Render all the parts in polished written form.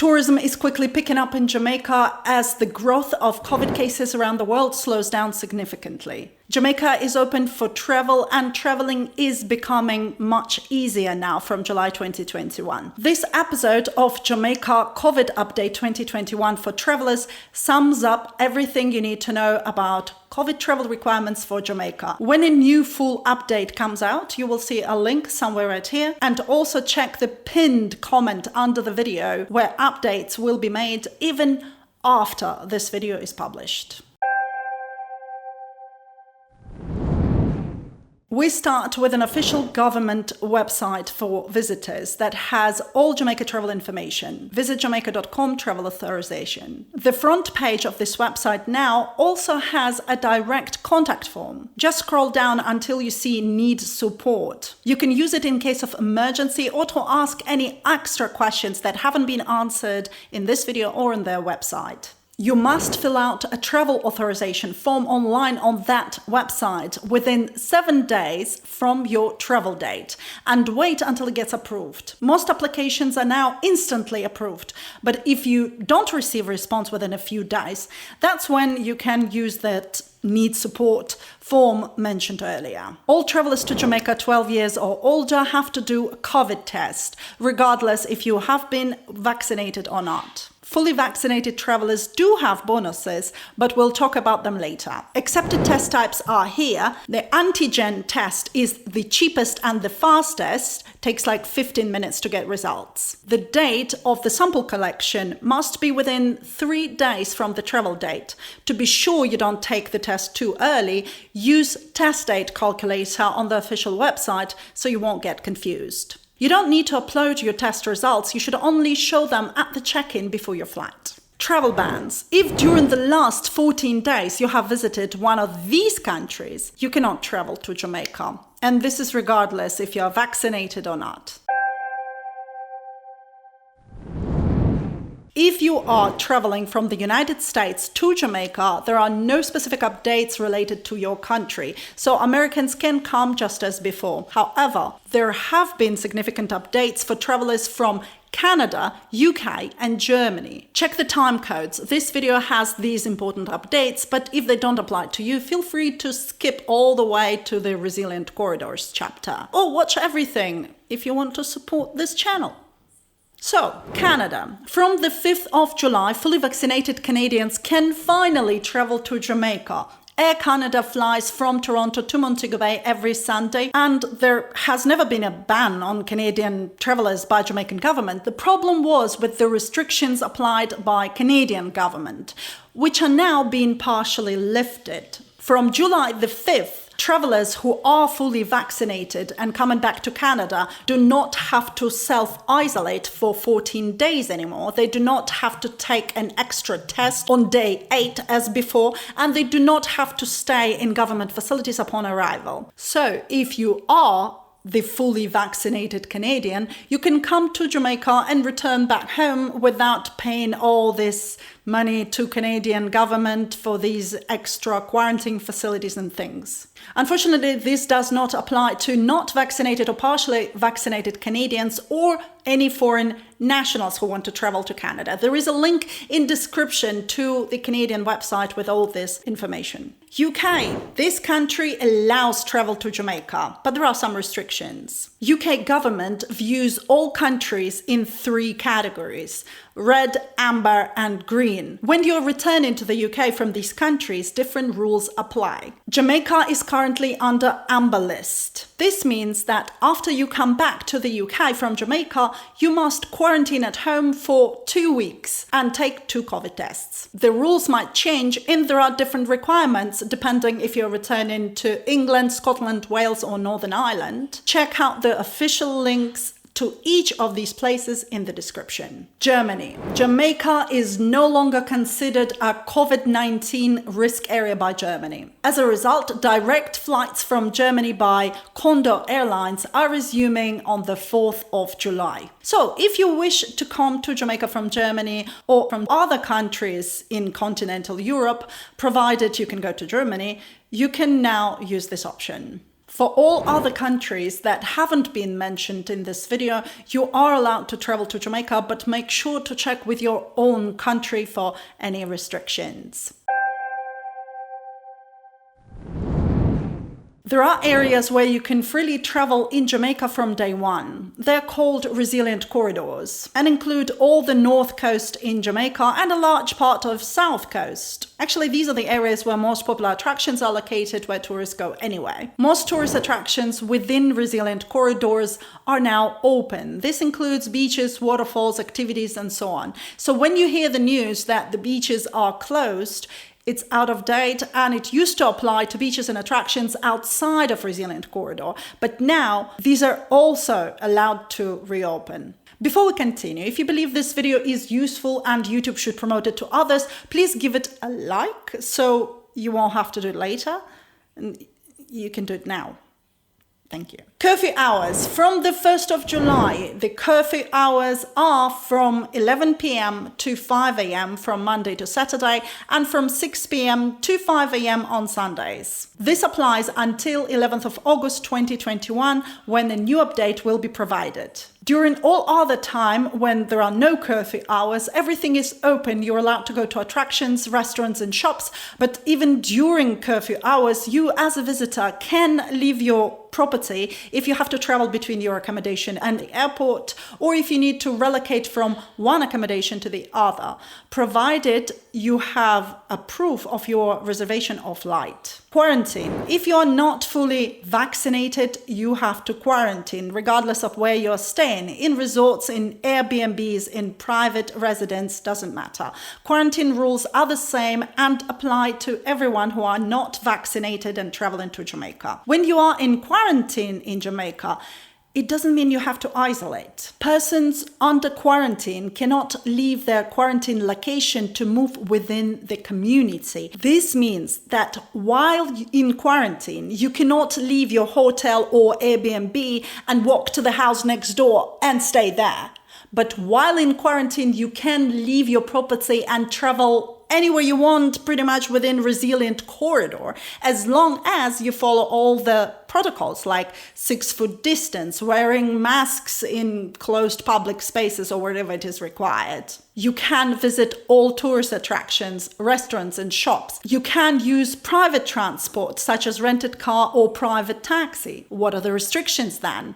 Tourism is quickly picking up in Jamaica as the growth of COVID cases around the world slows down significantly. Jamaica is open for travel and traveling is becoming much easier now from July 2021. This episode of Jamaica COVID Update 2021 for travelers sums up everything you need to know about COVID travel requirements for Jamaica. When a new full update comes out, you will see a link somewhere right here, and also check the pinned comment under the video where updates will be made even after this video is published. We start with an official government website for visitors that has all Jamaica travel information. Visit jamaica.com travel authorization. The front page of this website now also has a direct contact form. Just scroll down until you see need support. You can use it in case of emergency or to ask any extra questions that haven't been answered in this video or on their website. You must fill out a travel authorization form online on that website within 7 days from your travel date and wait until it gets approved. Most applications are now instantly approved, but if you don't receive a response within a few days, that's when you can use that need support form mentioned earlier. All travelers to Jamaica 12 years or older have to do a COVID test, regardless if you have been vaccinated or not. Fully vaccinated travelers do have bonuses, but we'll talk about them later. Accepted test types are here. The antigen test is the cheapest and the fastest, takes like 15 minutes to get results. The date of the sample collection must be within 3 days from the travel date. To be sure you don't take the test too early, use test date calculator on the official website so you won't get confused. You don't need to upload your test results, you should only show them at the check-in before your flight. Travel bans. If during the last 14 days you have visited one of these countries, you cannot travel to Jamaica. And this is regardless if you are vaccinated or not. If you are traveling from the United States to Jamaica, there are no specific updates related to your country, so Americans can come just as before. However, there have been significant updates for travelers from Canada, UK, and Germany. Check the time codes. This video has these important updates, but if they don't apply to you, feel free to skip all the way to the Resilient Corridors chapter. Or watch everything if you want to support this channel. So, Canada. From the 5th of July, fully vaccinated Canadians can finally travel to Jamaica. Air Canada flies from Toronto to Montego Bay every Sunday, and there has never been a ban on Canadian travelers by Jamaican government. The problem was with the restrictions applied by Canadian government, which are now being partially lifted. From July the 5th, travelers who are fully vaccinated and coming back to Canada do not have to self-isolate for 14 days anymore. They do not have to take an extra test on day 8 as before, and they do not have to stay in government facilities upon arrival. So if you are the fully vaccinated Canadian, you can come to Jamaica and return back home without paying all this money to Canadian government for these extra quarantine facilities and things. Unfortunately, this does not apply to not vaccinated or partially vaccinated Canadians or any foreign nationals who want to travel to Canada. There is a link in description to the Canadian website with all this information. UK. This country allows travel to Jamaica, but there are some restrictions. UK government views all countries in 3 categories: red, amber, and green. When you're returning to the UK from these countries, different rules apply. Jamaica is currently under amber list. This means that after you come back to the UK from Jamaica, you must quarantine at home for 2 weeks and take 2 COVID tests. The rules might change and there are different requirements depending if you're returning to England, Scotland, Wales, or Northern Ireland. Check out the official links to each of these places in the description. Germany. Jamaica is no longer considered a COVID-19 risk area by Germany. As a result, direct flights from Germany by Condor Airlines are resuming on the 4th of July. So if you wish to come to Jamaica from Germany or from other countries in continental Europe, provided you can go to Germany, you can now use this option. For all other countries that haven't been mentioned in this video, you are allowed to travel to Jamaica, but make sure to check with your own country for any restrictions. There are areas where you can freely travel in Jamaica from day one. They're called resilient corridors and include all the north coast in Jamaica and a large part of south coast. Actually, these are the areas where most popular attractions are located, where tourists go anyway. Most tourist attractions within resilient corridors are now open. This includes beaches, waterfalls, activities, and so on. So when you hear the news that the beaches are closed, it's out of date, and it used to apply to beaches and attractions outside of Resilient Corridor, but now these are also allowed to reopen. Before we continue, if you believe this video is useful and YouTube should promote it to others, please give it a like so you won't have to do it later, and you can do it now. Thank you. Curfew hours. From the 1st of July, the curfew hours are from 11 p.m. to 5 a.m. from Monday to Saturday and from 6 p.m. to 5 a.m. on Sundays. This applies until 11th of August 2021, when a new update will be provided. During all other time, when there are no curfew hours, everything is open. You're allowed to go to attractions, restaurants, and shops. But even during curfew hours, you as a visitor can leave your property if you have to travel between your accommodation and the airport, or if you need to relocate from one accommodation to the other, provided you have a proof of your reservation of flight. Quarantine. If you are not fully vaccinated, you have to quarantine regardless of where you're staying. In resorts, in Airbnbs, in private residence, doesn't matter. Quarantine rules are the same and apply to everyone who are not vaccinated and traveling to Jamaica. When you are in quarantine in Jamaica, it doesn't mean you have to isolate. Persons under quarantine cannot leave their quarantine location to move within the community. This means that while in quarantine, you cannot leave your hotel or Airbnb and walk to the house next door and stay there. But while in quarantine, you can leave your property and travel anywhere you want, pretty much within Resilient Corridor, as long as you follow all the protocols like 6-foot distance, wearing masks in closed public spaces or wherever it is required. You can visit all tourist attractions, restaurants, and shops. You can use private transport, such as rented car or private taxi. What are the restrictions then?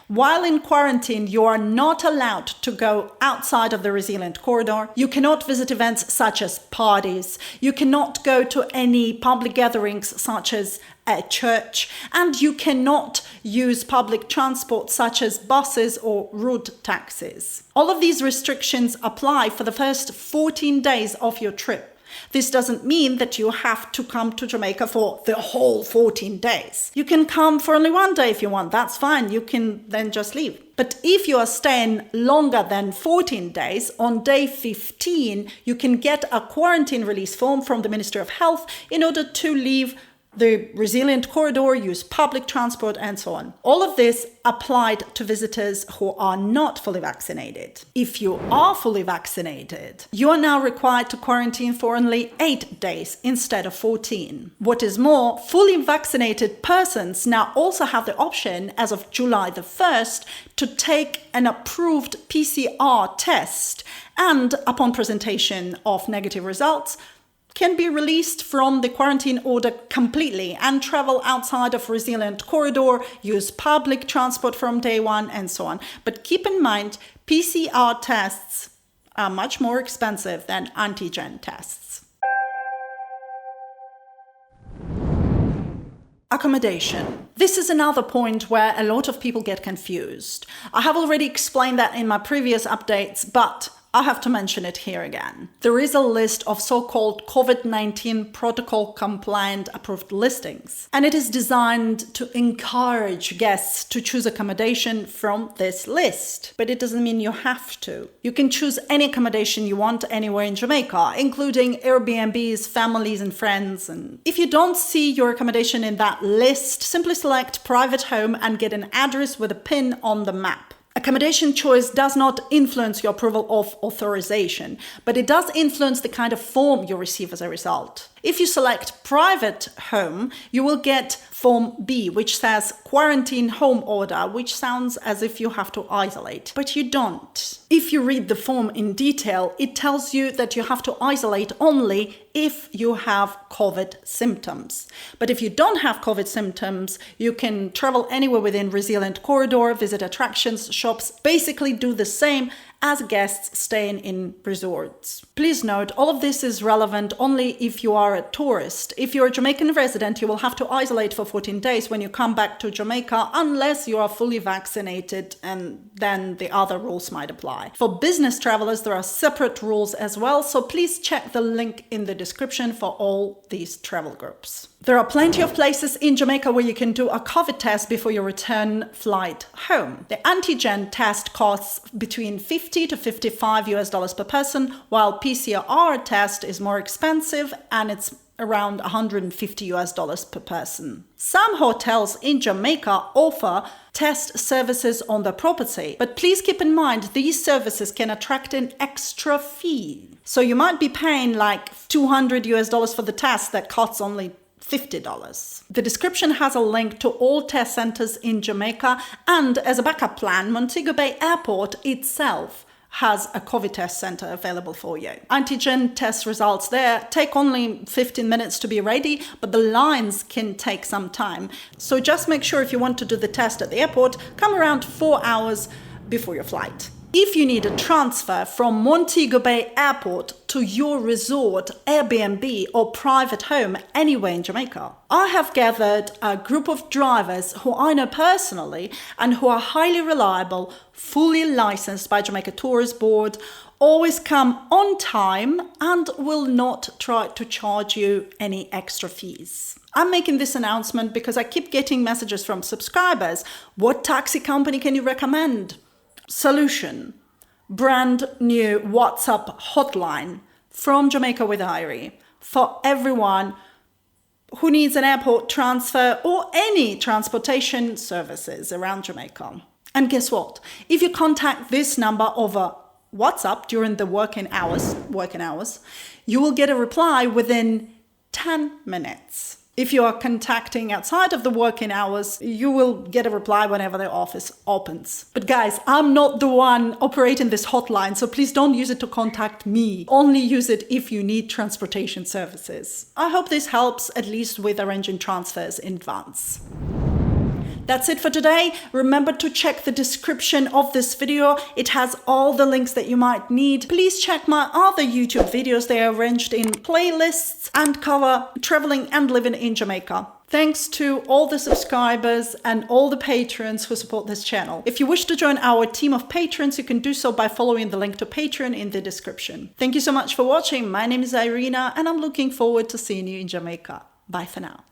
While in quarantine, you are not allowed to go outside of the Resilient Corridor. You cannot visit events such as parties. You cannot go to any public gatherings such as a church, and you cannot use public transport such as buses or road taxis. All of these restrictions apply for the first 14 days of your trip. This doesn't mean that you have to come to Jamaica for the whole 14 days. You can come for only one day if you want, that's fine. You can then just leave. But if you are staying longer than 14 days, on day 15, you can get a quarantine release form from the Ministry of Health in order to leave the Resilient Corridor, use public transport, and so on. All of this applied to visitors who are not fully vaccinated. If you are fully vaccinated, you are now required to quarantine for only 8 days instead of 14. What is more, fully vaccinated persons now also have the option, as of July the 1st, to take an approved PCR test, and upon presentation of negative results, can be released from the quarantine order completely and travel outside of Resilient Corridor, use public transport from day one, and so on. But keep in mind, PCR tests are much more expensive than antigen tests. Accommodation. This is another point where a lot of people get confused. I have already explained that in my previous updates, but I have to mention it here again. There is a list of so-called COVID-19 protocol compliant approved listings, and it is designed to encourage guests to choose accommodation from this list. But it doesn't mean you have to. You can choose any accommodation you want anywhere in Jamaica, including Airbnbs, families, and friends. And if you don't see your accommodation in that list, simply select private home and get an address with a pin on the map. Accommodation choice does not influence your approval of authorization, but it does influence the kind of form you receive as a result. If you select private home, you will get Form B, which says quarantine home order, which sounds as if you have to isolate, but you don't. If you read the form in detail, it tells you that you have to isolate only if you have COVID symptoms. But if you don't have COVID symptoms, you can travel anywhere within Resilient Corridor, visit attractions, shops, basically do the same as guests staying in resorts. Please note, all of this is relevant only if you are a tourist. If you're a Jamaican resident, you will have to isolate for 14 days when you come back to Jamaica, unless you are fully vaccinated, and then the other rules might apply. For business travelers, there are separate rules as well, so please check the link in the description for all these travel groups. There are plenty of places in Jamaica where you can do a COVID test before your return flight home. The antigen test costs between $50 to $55 per person, while PCR test is more expensive and it's around $150 per person. Some hotels in Jamaica offer test services on the property, but please keep in mind these services can attract an extra fee. So you might be paying like $200 for the test that costs only $50. The description has a link to all test centers in Jamaica, and as a backup plan, Montego Bay Airport itself has a COVID test center available for you. Antigen test results there take only 15 minutes to be ready, but the lines can take some time. So just make sure if you want to do the test at the airport, come around 4 hours before your flight. If you need a transfer from Montego Bay Airport to your resort, Airbnb, or private home anywhere in Jamaica, I have gathered a group of drivers who I know personally and who are highly reliable, fully licensed by Jamaica Tourist Board, always come on time, and will not try to charge you any extra fees. I'm making this announcement because I keep getting messages from subscribers. What taxi company can you recommend? Solution: brand new WhatsApp hotline from Jamaica with IRIE for everyone who needs an airport transfer or any transportation services around Jamaica. And guess what? If you contact this number over WhatsApp during the working hours, you will get a reply within 10 minutes. If you are contacting outside of the working hours, you will get a reply whenever the office opens. But guys, I'm not the one operating this hotline, so please don't use it to contact me. Only use it if you need transportation services. I hope this helps, at least with arranging transfers in advance. That's it for today. Remember to check the description of this video. It has all the links that you might need. Please check my other YouTube videos. They are arranged in playlists and cover traveling and living in Jamaica. Thanks to all the subscribers and all the patrons who support this channel. If you wish to join our team of patrons, you can do so by following the link to Patreon in the description. Thank you so much for watching. My name is Irina, and I'm looking forward to seeing you in Jamaica. Bye for now.